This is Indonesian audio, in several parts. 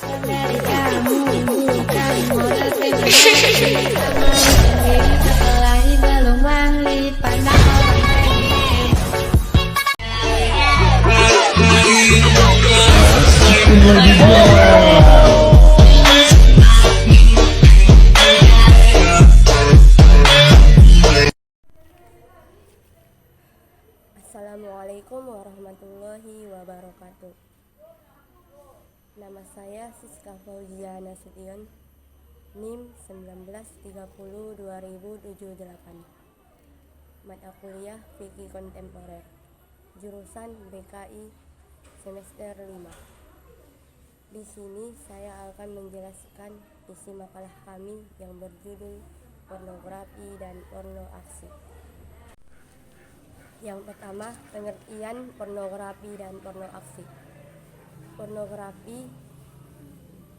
Dari kamu bukan modal feminim. Kamu sendiri berkelahi belum ahli pandang orang pengen. Assalamualaikum warahmatullahi wabarakatuh. Nama saya Siska Fauzia Nasution, NIM 1930-2078. Mata kuliah Fikih Kontemporer, jurusan BKI semester 5. Di sini saya akan menjelaskan isi makalah kami yang berjudul Pornografi dan Porno Aksi. Yang pertama, pengertian pornografi dan porno aksi. Pornografi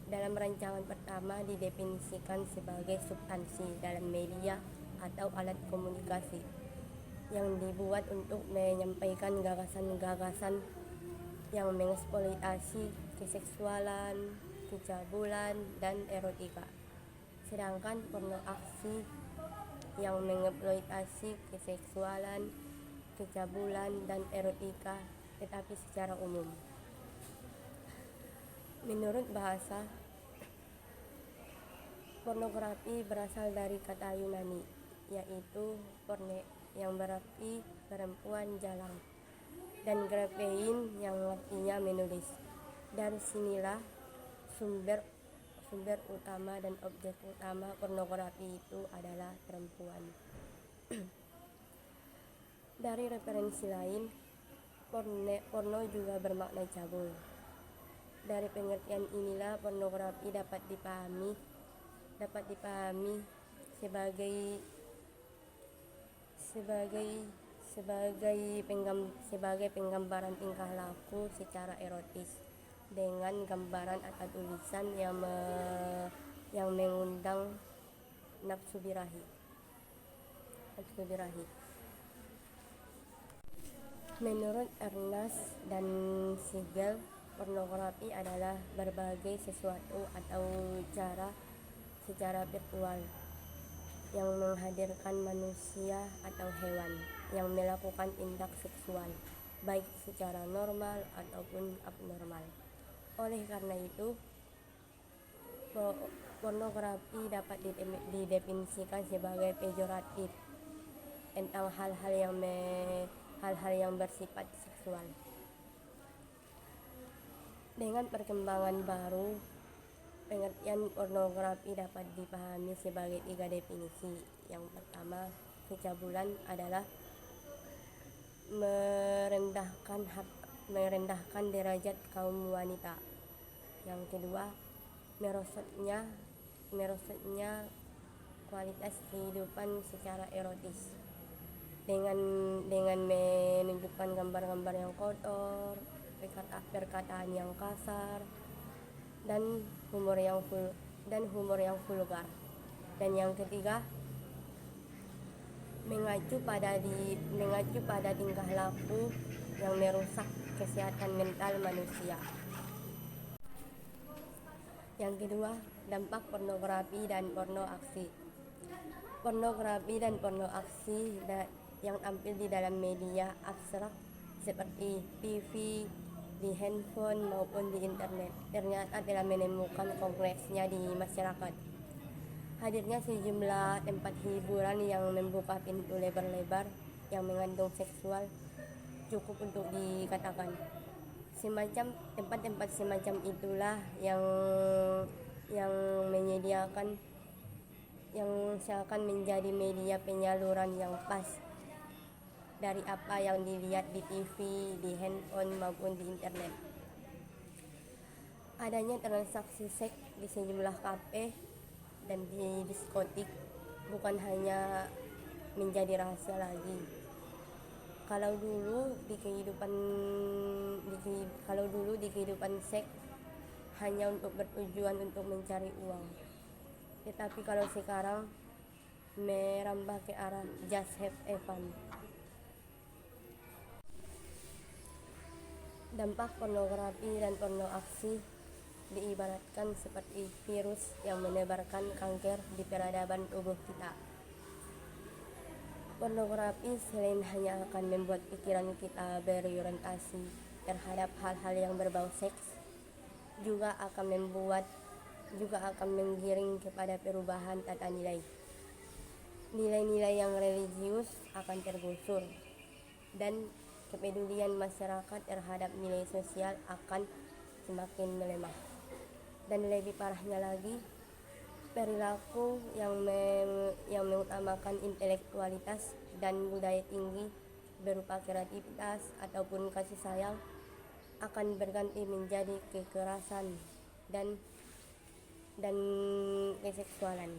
dalam rancangan pertama didefinisikan sebagai substansi dalam media atau alat komunikasi yang dibuat untuk menyampaikan gagasan-gagasan yang mengeksploitasi keseksualan, kecabulan, dan erotika. Sedangkan porno aksi yang mengeksploitasi keseksualan, kecabulan, dan erotika tetapi secara umum. Menurut bahasa, pornografi berasal dari kata Yunani, yaitu porne yang berarti perempuan jalang, dan graphein yang artinya menulis. Dari sinilah sumber utama dan objek utama pornografi itu adalah perempuan. Dari referensi lain, porno juga bermakna cabul. Dari pengertian inilah pornografi dapat dipahami sebagai penggambaran tingkah laku secara erotis dengan gambaran atau tulisan yang mengundang nafsu birahi. Menurut Ernst dan Siegel, pornografi adalah berbagai sesuatu atau cara secara virtual yang menghadirkan manusia atau hewan yang melakukan tindak seksual, baik secara normal ataupun abnormal. Oleh karena itu, pornografi dapat didefinisikan sebagai pejoratif tentang hal-hal yang bersifat seksual. Dengan perkembangan baru, pengertian pornografi dapat dipahami sebagai 3 definisi. Yang pertama, kecabulan adalah merendahkan derajat kaum wanita. Yang kedua, merosotnya kualitas kehidupan secara erotis dengan menunjukkan gambar-gambar yang kotor, perkataan yang kasar, dan humor yang vulgar. Dan yang ketiga, mengacu pada tingkah laku yang merusak kesehatan mental manusia. Yang kedua, dampak pornografi dan porno aksi. Pornografi dan porno aksi yang tampil di dalam media abstrak seperti TV, di handphone maupun di internet ternyata telah menemukan kongresnya di masyarakat. Hadirnya sejumlah tempat hiburan yang membuka pintu lebar-lebar yang mengandung seksual cukup untuk dikatakan. Tempat-tempat semacam itulah yang menyediakan yang seakan menjadi media penyaluran yang pas dari apa yang dilihat di TV, di handphone maupun di internet. Adanya transaksi seks di sejumlah kafe dan di diskotik bukan hanya menjadi rahasia lagi. Kalau dulu di kehidupan seks hanya untuk bertujuan untuk mencari uang, tetapi kalau sekarang merambah ke arah just have a fun. Dampak pornografi dan porno aksi diibaratkan seperti virus yang menebarkan kanker di peradaban tubuh kita. Pornografi selain hanya akan membuat pikiran kita berorientasi terhadap hal-hal yang berbau seks, juga akan menggiring kepada perubahan tata nilai. Nilai-nilai yang religius akan tergusur, dan kepedulian masyarakat terhadap nilai sosial akan semakin melemah. Dan lebih parahnya lagi, perilaku yang mengutamakan intelektualitas dan budaya tinggi berupa kreativitas ataupun kasih sayang akan berganti menjadi kekerasan dan keseksualan.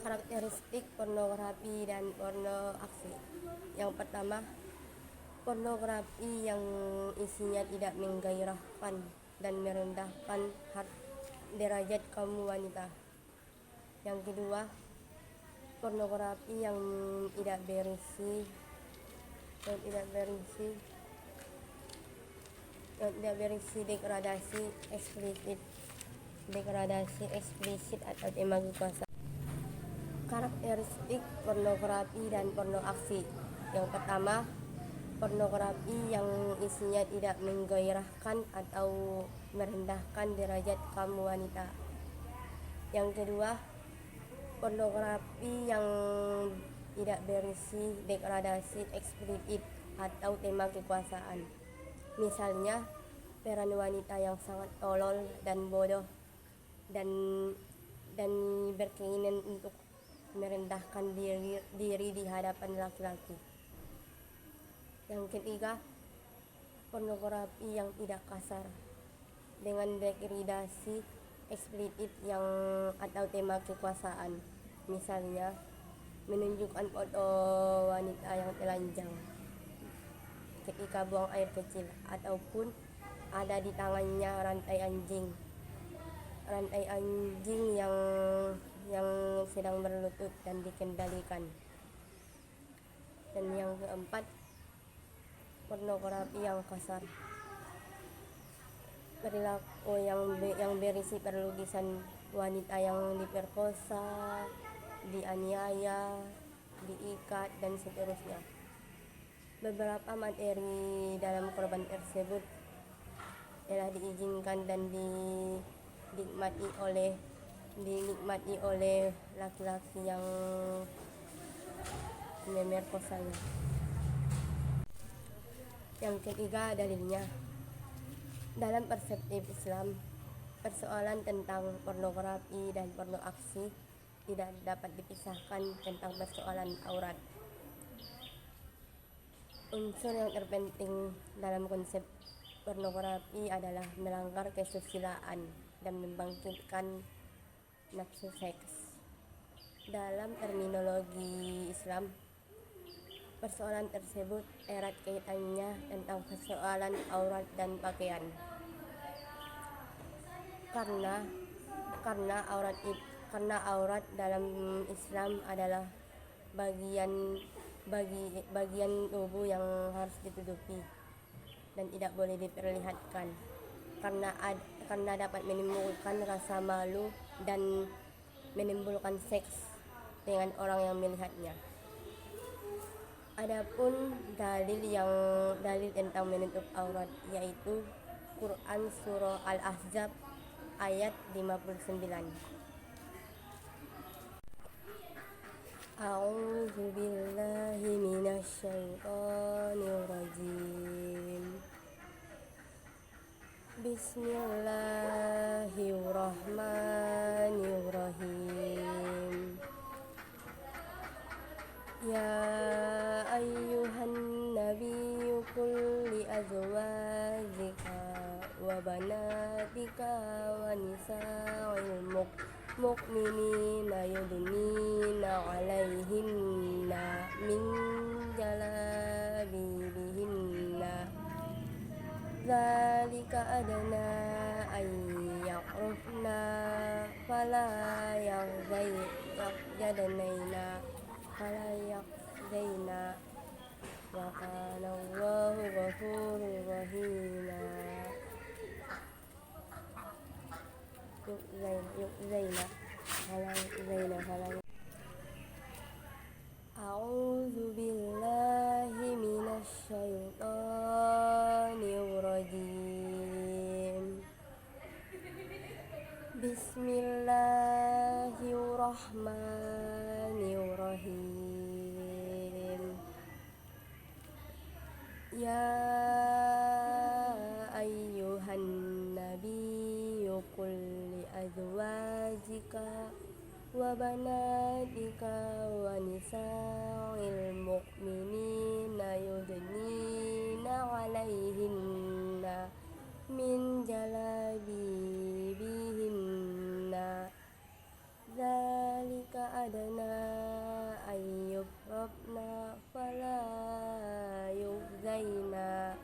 Karakteristik pornografi dan porno aksi. Yang pertama, pornografi yang isinya tidak menggairahkan dan merendahkan derajat kaum wanita. Yang kedua, pornografi yang tidak berisi degradasi eksplisit atau tema kekuasaan. Karakteristik pornografi dan porno aksi. Yang pertama, pornografi yang isinya tidak menggairahkan atau merendahkan derajat kaum wanita. Yang kedua, pornografi yang tidak berisi degradasi eksplisit atau tema kekuasaan. Misalnya, peran wanita yang sangat tolol dan bodoh dan berkeinginan untuk merendahkan diri di hadapan laki-laki. Yang ketiga, pornografi yang tidak kasar dengan degradasi eksplisit atau tema kekuasaan. Misalnya, menunjukkan foto wanita yang telanjang ketika buang air kecil, ataupun ada di tangannya rantai anjing yang sedang berlutut dan dikendalikan. Dan yang keempat, pornografi yang kasar, perilaku yang berisi perlugisan wanita yang diperkosa, dianiaya, diikat, dan seterusnya. Beberapa materi dalam korban tersebut telah diizinkan dan dinikmati oleh laki-laki yang memerkosanya. Yang ketiga, dalilnya. Dalam perspektif Islam, persoalan tentang pornografi dan porno aksi tidak dapat dipisahkan tentang persoalan aurat. Unsur yang terpenting dalam konsep pornografi adalah melanggar kesusilaan dan membangkitkan nafsu seks. Dalam terminologi Islam, persoalan tersebut erat kaitannya tentang persoalan aurat dan pakaian. Karena aurat dalam Islam adalah bagian tubuh yang harus ditutupi dan tidak boleh diperlihatkan karena dapat menimbulkan rasa malu dan menimbulkan seks dengan orang yang melihatnya. Adapun dalil tentang menutup aurat, yaitu Quran surah Al-Ahzab ayat 59. A'udzu billahi minasyaitonir rajim. Bismillahirrahmanirrahim. Ya ayyuhan nabiyyu qul li azwajika wa banatika wa nisa'il mu'minina yudnina 'alaihinna min jalabibihinna dzalika adna ay ya'rufna fala yaqzayna wa kana Allahu ghafurur rahima. yu'zaina halang. A'udzu billahi minasy syaithanir rajim. Bismillahirrahmanirrahim. Ya ayyuhan nabiyyu qul li azwajika wa banatika wa nisa'il mu'minina yudnina 'alaihinna min jalabibihinna dzalika adna ayyufrabna fala yu'zaina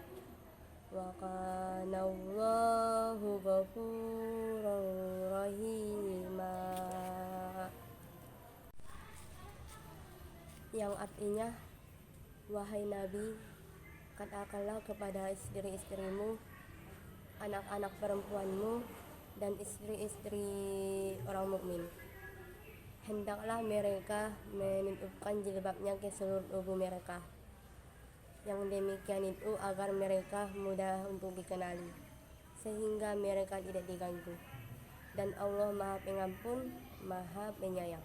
wa kana Allahu ghafurur rahima. Yang artinya, wahai Nabi, katakanlah kepada istri-istrimu, anak-anak perempuanmu, dan istri-istri orang mukmin, hendaklah mereka menutupkan jilbabnya ke seluruh tubuh mereka. Yang demikian itu agar mereka mudah untuk dikenali, sehingga mereka tidak diganggu. Dan Allah Maha Pengampun, Maha Penyayang.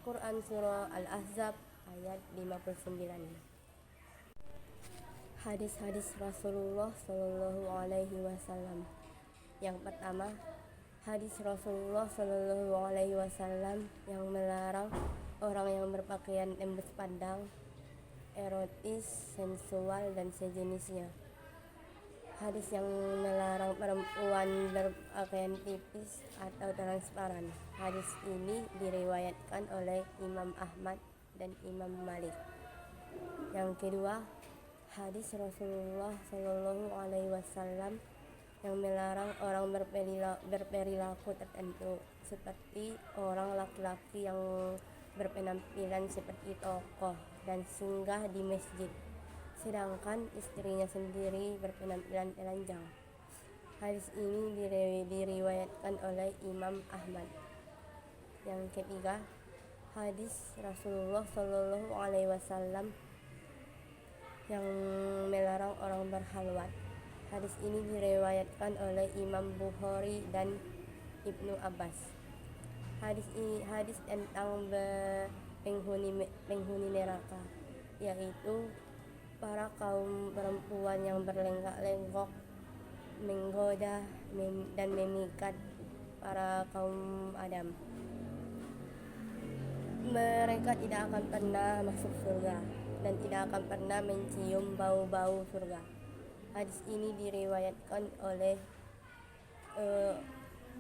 Quran Surah Al-Ahzab ayat 59. Hadis-hadis Rasulullah Shallallahu Alaihi Wasallam. Yang pertama, hadis Rasulullah Shallallahu Alaihi Wasallam yang melarang orang yang berpakaian tembus pandang, erotis, sensual, dan sejenisnya. Hadis yang melarang perempuan berpakaian tipis atau transparan. Hadis ini diriwayatkan oleh Imam Ahmad dan Imam Malik. Yang kedua, hadis Rasulullah Shallallahu Alaihi Wasallam yang melarang orang berperilaku tertentu, seperti orang laki-laki yang berpenampilan seperti tokoh dan singgah di masjid, sedangkan istrinya sendiri berpenampilan telanjang. Hadis ini diriwayatkan oleh Imam Ahmad. Yang ketiga, hadis Rasulullah Shallallahu Alaihi Wasallam yang melarang orang berhalwat. Hadis ini diriwayatkan oleh Imam Bukhari dan Ibnu Abbas. Hadis tentang penghuni neraka, yaitu para kaum perempuan yang berlenggak-lenggok, menggoda dan memikat para kaum Adam. Mereka tidak akan pernah masuk surga dan tidak akan pernah mencium bau-bau surga. Hadis ini diriwayatkan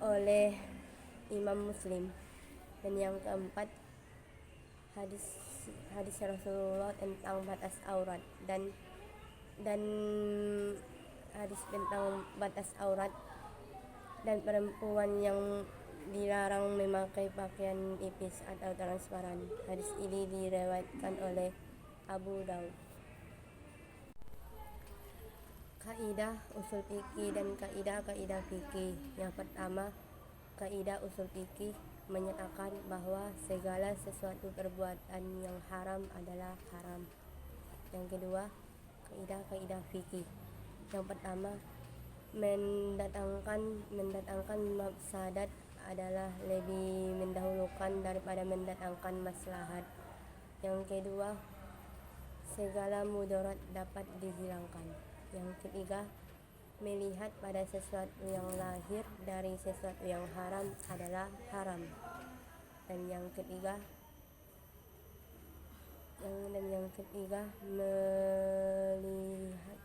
oleh Imam Muslim. Dan yang keempat, hadis Rasulullah tentang batas aurat dan hadis tentang batas aurat dan perempuan yang dilarang memakai pakaian tipis atau transparan. Hadis ini diriwayatkan oleh Abu Daud. Kaidah usul fikih dan kaidah fikih. Yang pertama, kaidah usul fikih menyatakan bahwa segala sesuatu perbuatan yang haram adalah haram. Yang kedua, kaidah fikih. Yang pertama, mendatangkan mafsadat adalah lebih mendahulukan daripada mendatangkan maslahat. Yang kedua, segala mudarat dapat dihilangkan. Yang ketiga, melihat pada sesuatu yang lahir dari sesuatu yang haram adalah haram. Dan yang ketiga melihat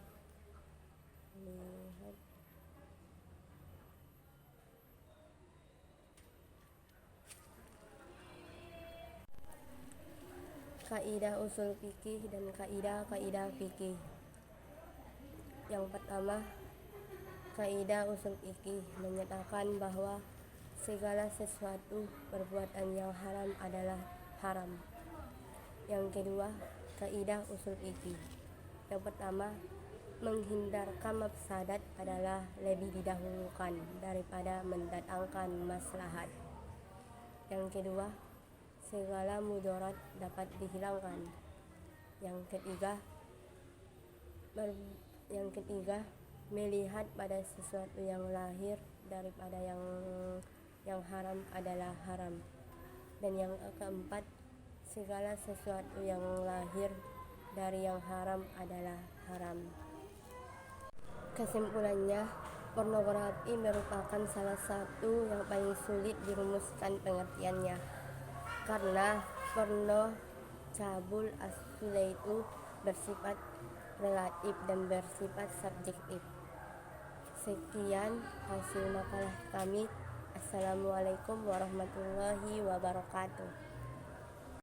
kaidah usul fikih dan kaidah fikih. Yang pertama, kaidah usul fikih menyatakan bahwa segala sesuatu perbuatan yang haram adalah haram. Yang kedua, kaidah usul fikih. Yang pertama, Menghindarkan mafsadat adalah lebih didahulukan daripada mendatangkan maslahat. Yang kedua, segala mudarat dapat dihilangkan. Yang ketiga, melihat pada sesuatu yang lahir daripada yang haram adalah haram. Dan yang keempat, segala sesuatu yang lahir dari yang haram adalah haram. Kesimpulannya, pornografi merupakan salah satu yang paling sulit dirumuskan pengertiannya, karena porno cabul asli itu bersifat relatif dan bersifat subjektif. Sekian hasil makalah kami. Assalamualaikum warahmatullahi wabarakatuh.